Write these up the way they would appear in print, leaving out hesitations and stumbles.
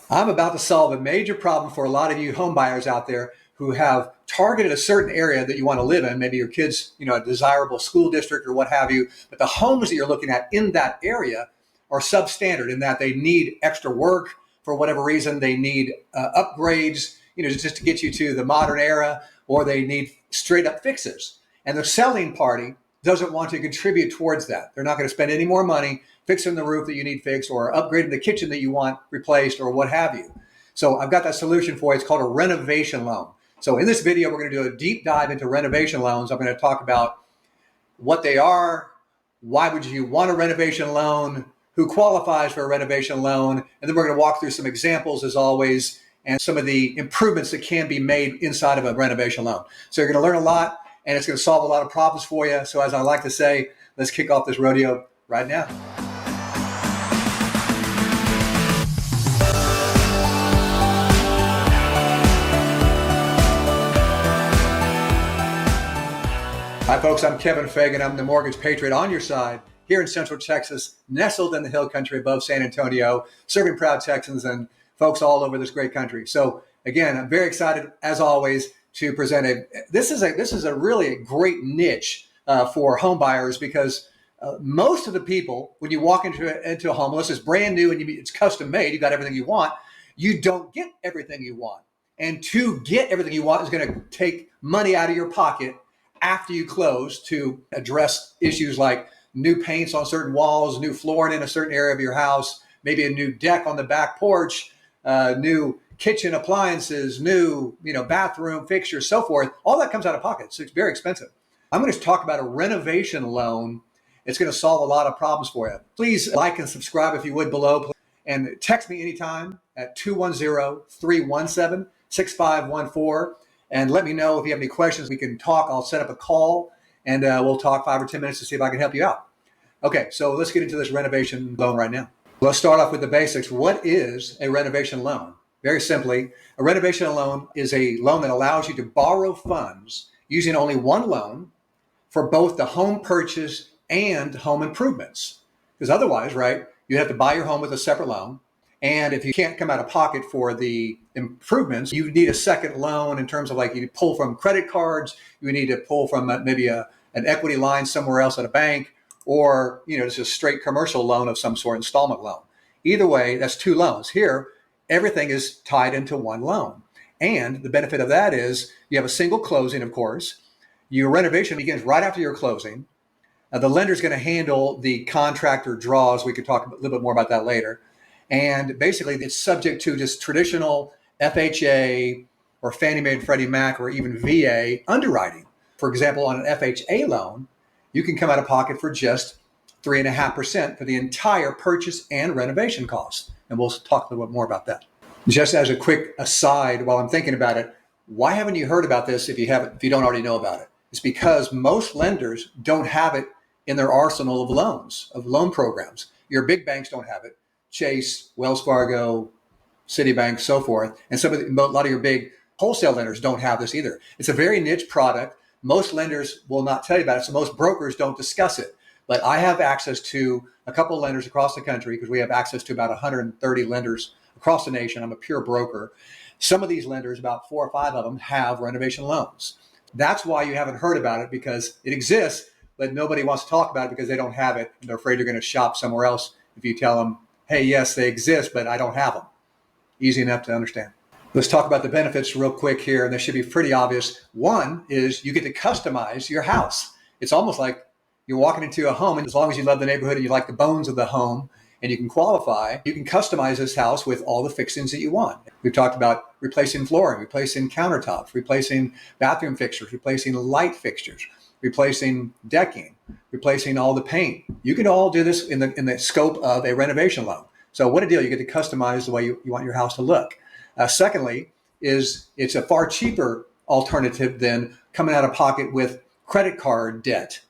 I'm about to solve a major problem for a lot of you home buyers out there who have targeted a certain area that you want to live in, maybe your kids, a desirable school district or what have you, but the homes that you're looking at in that area are substandard in that they need extra work for whatever reason. They need upgrades, just to get you to the modern era, or they need straight up fixes. And the selling party doesn't want to contribute towards that. They're not going to spend any more money fixing the roof that you need fixed or upgrading the kitchen that you want replaced or what have you. So I've got that solution for you. It's called a renovation loan. So in this video, we're going to do a deep dive into renovation loans. I'm going to talk about what they are, why would you want a renovation loan, who qualifies for a renovation loan, and then we're going to walk through some examples as always and some of the improvements that can be made inside of a renovation loan. So you're going to learn a lot and it's going to solve a lot of problems for you. So as I like to say, let's kick off this rodeo right now. Hi folks, I'm Kevin Fagan. I'm the Mortgage Patriot on your side here in Central Texas, nestled in the hill country above San Antonio, serving proud Texans and folks all over this great country. So again, I'm very excited as always to present this is a really great niche for home buyers because most of the people, when you walk into a home, unless it's brand new and it's custom made, you got everything you want, you don't get everything you want. And to get everything you want is going to take money out of your pocket after you close to address issues like new paints on certain walls, new flooring in a certain area of your house, maybe a new deck on the back porch, new kitchen appliances, new bathroom fixtures, so forth. All that comes out of pocket, so it's very expensive. I'm going to talk about a renovation loan. It's going to solve a lot of problems for you. Please like and subscribe if you would below, and text me anytime at 210-317-6514. And let me know if you have any questions. We can talk. I'll set up a call and we'll talk 5 or 10 minutes to see if I can help you out. Okay, so let's get into this renovation loan right now. Let's start off with the basics. What is a renovation loan? Very simply, a renovation loan is a loan that allows you to borrow funds using only one loan for both the home purchase and home improvements. Because otherwise, right, you have to buy your home with a separate loan. And if you can't come out of pocket for the improvements, you need a second loan in terms of like you pull from credit cards, you need to pull from maybe an equity line somewhere else at a bank, or it's a straight commercial loan of some sort, installment loan. Either way, that's two loans. Here, everything is tied into one loan. And the benefit of that is you have a single closing, of course. Your renovation begins right after your closing. The lender's going to handle the contractor draws. We could talk a little bit more about that later. And basically, it's subject to just traditional FHA or Fannie Mae and Freddie Mac or even VA underwriting. For example, on an FHA loan, you can come out of pocket for just 3.5% for the entire purchase and renovation costs. And we'll talk a little bit more about that. Just as a quick aside, while I'm thinking about it, why haven't you heard about this if you don't already know about it? It's because most lenders don't have it in their arsenal of loans, of loan programs. Your big banks don't have it. Chase, Wells Fargo, Citibank, so forth. And a lot of your big wholesale lenders don't have this either. It's a very niche product. Most lenders will not tell you about it. So most brokers don't discuss it. But I have access to a couple of lenders across the country because we have access to about 130 lenders across the nation. I'm a pure broker. Some of these lenders, about 4 or 5 of them, have renovation loans. That's why you haven't heard about it, because it exists, but nobody wants to talk about it because they don't have it. And they're afraid you're going to shop somewhere else if you tell them, hey, yes, they exist, but I don't have them. Easy enough to understand. Let's talk about the benefits real quick here, and this should be pretty obvious. One is you get to customize your house. It's almost like you're walking into a home, and as long as you love the neighborhood and you like the bones of the home and you can qualify, you can customize this house with all the fixings that you want. We've talked about replacing flooring, replacing countertops, replacing bathroom fixtures, replacing light fixtures, replacing decking, replacing all the paint. You can all do this in the scope of a renovation loan. So what a deal. You get to customize the way you want your house to look. Secondly, is it's a far cheaper alternative than coming out of pocket with credit card debt.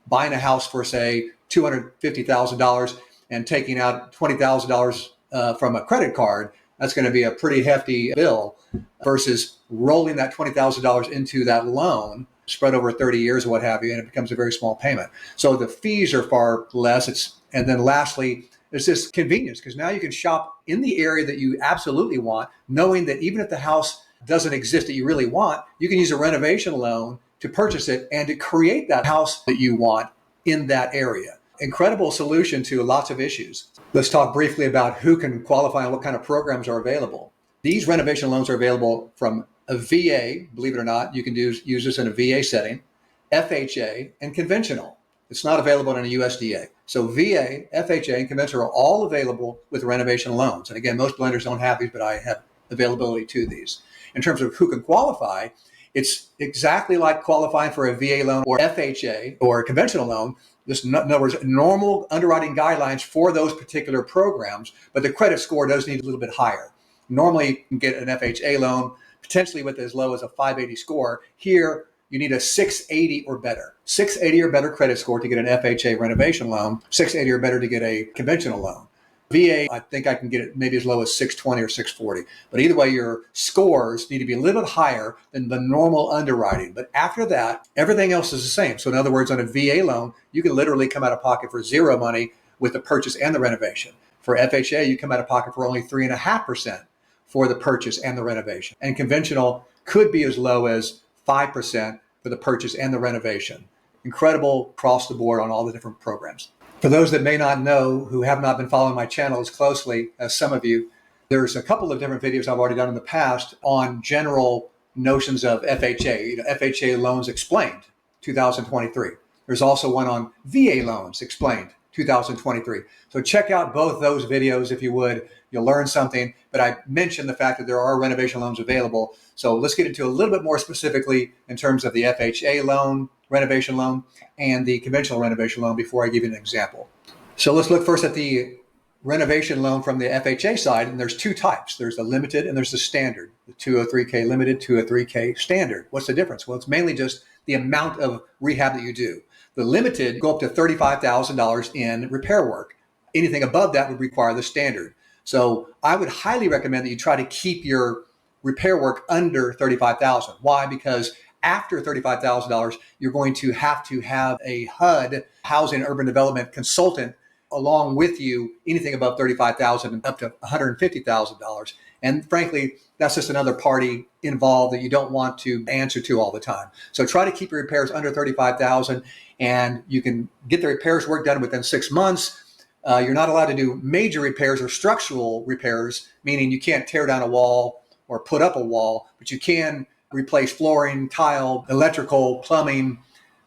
Buying a house for, say, $250,000 and taking out $20,000 from a credit card. That's going to be a pretty hefty bill versus rolling that $20,000 into that loan spread over 30 years or what have you, and it becomes a very small payment. So the fees are far less. And then lastly, It's just convenience, because now you can shop in the area that you absolutely want, knowing that even if the house doesn't exist that you really want, you can use a renovation loan to purchase it and to create that house that you want in that area. Incredible solution to lots of issues. Let's talk briefly about who can qualify and what kind of programs are available. These renovation loans are available from a VA, believe it or not, you can use this in a VA setting, FHA, and conventional. It's not available in a USDA. So VA, FHA, and conventional are all available with renovation loans. And again, most lenders don't have these, but I have availability to these. In terms of who can qualify, it's exactly like qualifying for a VA loan or FHA or a conventional loan. This, in other words, normal underwriting guidelines for those particular programs, but the credit score does need a little bit higher. Normally, you can get an FHA loan potentially with as low as a 580 score. Here, you need a 680 or better. 680 or better credit score to get an FHA renovation loan, 680 or better to get a conventional loan. VA, I think I can get it maybe as low as 620 or 640. But either way, your scores need to be a little bit higher than the normal underwriting. But after that, everything else is the same. So in other words, on a VA loan, you can literally come out of pocket for zero money with the purchase and the renovation. For FHA, you come out of pocket for only 3.5% for the purchase and the renovation. And conventional could be as low as 5% for the purchase and the renovation. Incredible across the board on all the different programs. For those that may not know, who have not been following my channel as closely as some of you, there's a couple of different videos I've already done in the past on general notions of FHA, FHA loans explained, 2023. There's also one on VA loans explained, 2023. So check out both those videos if you would. You'll learn something. But I mentioned the fact that there are renovation loans available. So let's get into a little bit more specifically in terms of the FHA loan, renovation loan, and the conventional renovation loan before I give you an example. So let's look first at the renovation loan from the FHA side. And there's two types. There's the limited and there's the standard, the 203K limited, 203K standard. What's the difference? Well, it's mainly just the amount of rehab that you do. The limited go up to $35,000 in repair work. Anything above that would require the standard. So I would highly recommend that you try to keep your repair work under $35,000. Why? Because after $35,000, you're going to have a HUD, Housing and Urban Development consultant, along with you, anything above $35,000 and up to $150,000. And frankly, that's just another party involved that you don't want to answer to all the time. So try to keep your repairs under $35,000, and you can get the repairs work done within 6 months. You're not allowed to do major repairs or structural repairs, meaning you can't tear down a wall or put up a wall, but you can replace flooring, tile, electrical, plumbing,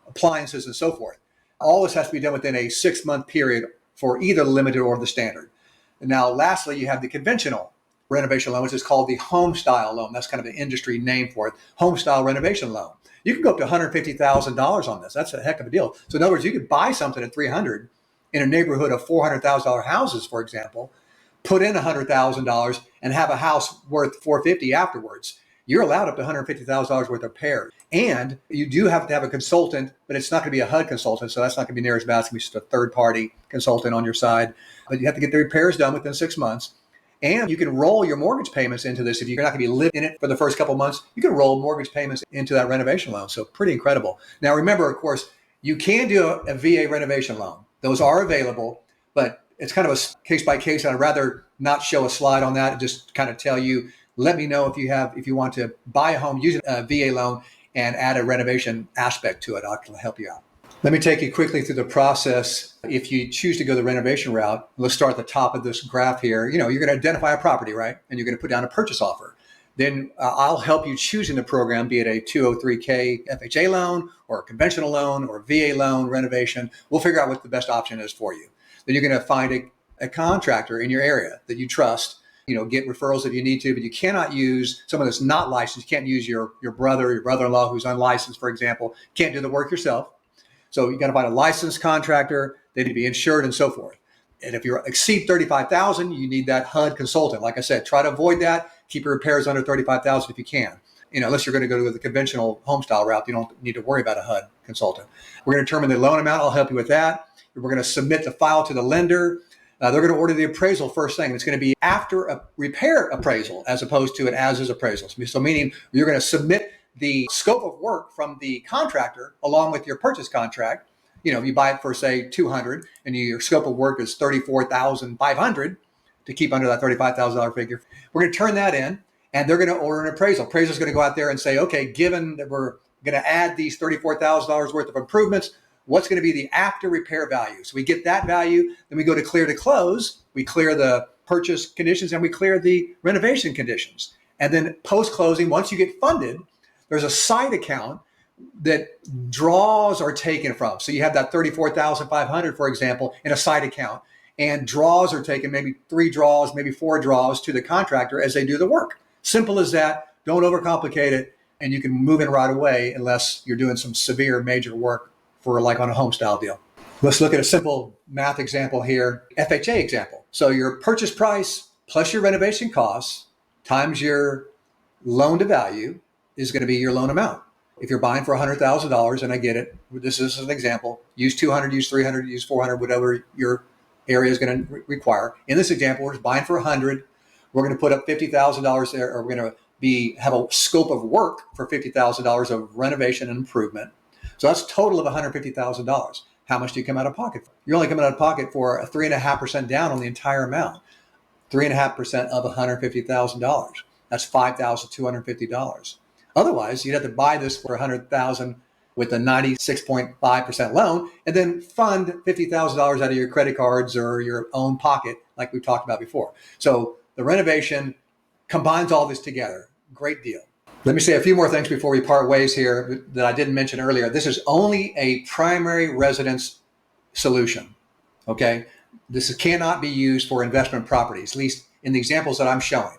appliances, and so forth. All this has to be done within a 6-month period for either the limited or the standard. And now, lastly, you have the conventional renovation loan, which is called the HomeStyle loan. That's kind of an industry name for it. HomeStyle renovation loan. You can go up to $150,000 on this. That's a heck of a deal. So in other words, you could buy something at $300,000 in a neighborhood of $400,000 houses, for example, put in $100,000 and have a house worth $450,000 afterwards. You're allowed up to $150,000 worth of repairs. And you do have to have a consultant, but it's not going to be a HUD consultant, so that's not going to be near as bad. It's going to be just a third-party consultant on your side. But you have to get the repairs done within 6 months. And you can roll your mortgage payments into this. If you're not going to be living in it for the first couple of months, you can roll mortgage payments into that renovation loan. So pretty incredible. Now, remember, of course, you can do a VA renovation loan. Those are available, but it's kind of a case by case. I'd rather not show a slide on that and just kind of tell you, let me know if you want to buy a home using a VA loan and add a renovation aspect to it. I'll help you out. Let me take you quickly through the process. If you choose to go the renovation route, let's start at the top of this graph here. You're going to identify a property, right? And you're going to put down a purchase offer. Then I'll help you choosing the program, be it a 203K FHA loan or a conventional loan or a VA loan renovation. We'll figure out what the best option is for you. Then you're going to find a contractor in your area that you trust. Get referrals if you need to, but you cannot use someone that's not licensed. You can't use your brother, your brother-in-law who's unlicensed, for example. You can't do the work yourself. So you got to find a licensed contractor. They need to be insured and so forth. And if you exceed $35,000, you need that HUD consultant. Like I said, try to avoid that. Keep your repairs under $35,000 if you can. Unless you're going to go to the conventional HomeStyle route, you don't need to worry about a HUD consultant. We're going to determine the loan amount. I'll help you with that. We're going to submit the file to the lender. They're going to order the appraisal first thing. It's going to be after a repair appraisal as opposed to an as-is appraisal. So meaning you're going to submit the scope of work from the contractor along with your purchase contract. you buy it for say 200 and your scope of work is 34,500 to keep under that $35,000 figure. We're going to turn that in and they're going to order an appraisal. Appraisal's going to go out there and say, okay, given that we're going to add these $34,000 worth of improvements, what's going to be the after repair value? So we get that value, then we go to clear to close. We clear the purchase conditions and we clear the renovation conditions. And then post-closing, once you get funded, there's a side account that draws are taken from. So you have that 34,500, for example, in a side account, and draws are taken, maybe 3 draws, maybe 4 draws to the contractor as they do the work. Simple as that. Don't overcomplicate it. And you can move in right away unless you're doing some severe major work for like on a home style deal. Let's look at a simple math example here. FHA example. So your purchase price plus your renovation costs times your loan to value is going to be your loan amount. If you're buying for $100,000, and I get it, this is an example, use 200, use 300, use 400, whatever your area is going to require. In this example, we're just buying for 100. We're going to put up $50,000 there, or we're going to have a scope of work for $50,000 of renovation and improvement. So that's a total of $150,000. How much do you come out of pocket for? You're only coming out of pocket for a 3.5% down on the entire amount. 3.5% of $150,000. That's $5,250. Otherwise, you'd have to buy this for $100,000 with a 96.5% loan, and then fund $50,000 out of your credit cards or your own pocket, like we talked about before. So the renovation combines all this together. Great deal. Let me say a few more things before we part ways here that I didn't mention earlier. This is only a primary residence solution. Okay, this cannot be used for investment properties, at least in the examples that I'm showing.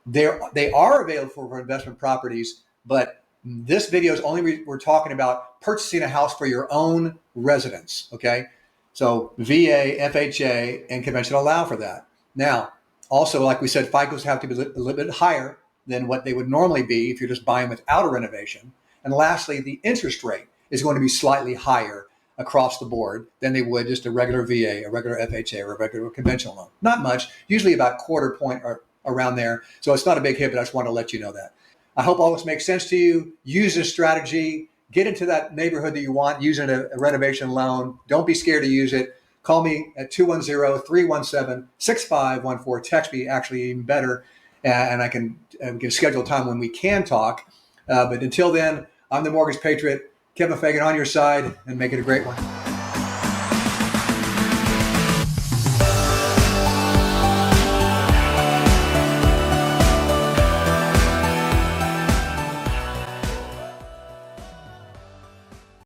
They are available for investment properties, but this video is only we're talking about purchasing a house for your own residence. Okay, so VA, FHA, and conventional allow for that. Now, also, like we said, FICOs have to be a little bit higher than what they would normally be if you're just buying without a renovation. And lastly, the interest rate is going to be slightly higher across the board than they would just a regular VA, a regular FHA, or a regular conventional loan. Not much, usually about quarter point or around there. So it's not a big hit, but I just want to let you know that. I hope all this makes sense to you. Use this strategy. Get into that neighborhood that you want using a renovation loan. Don't be scared to use it. Call me at 210-317-6514. Text me, actually even better, and I can schedule a time when we can talk. But until then, I'm the Mortgage Patriot, Kevin Fagan on your side, and make it a great one.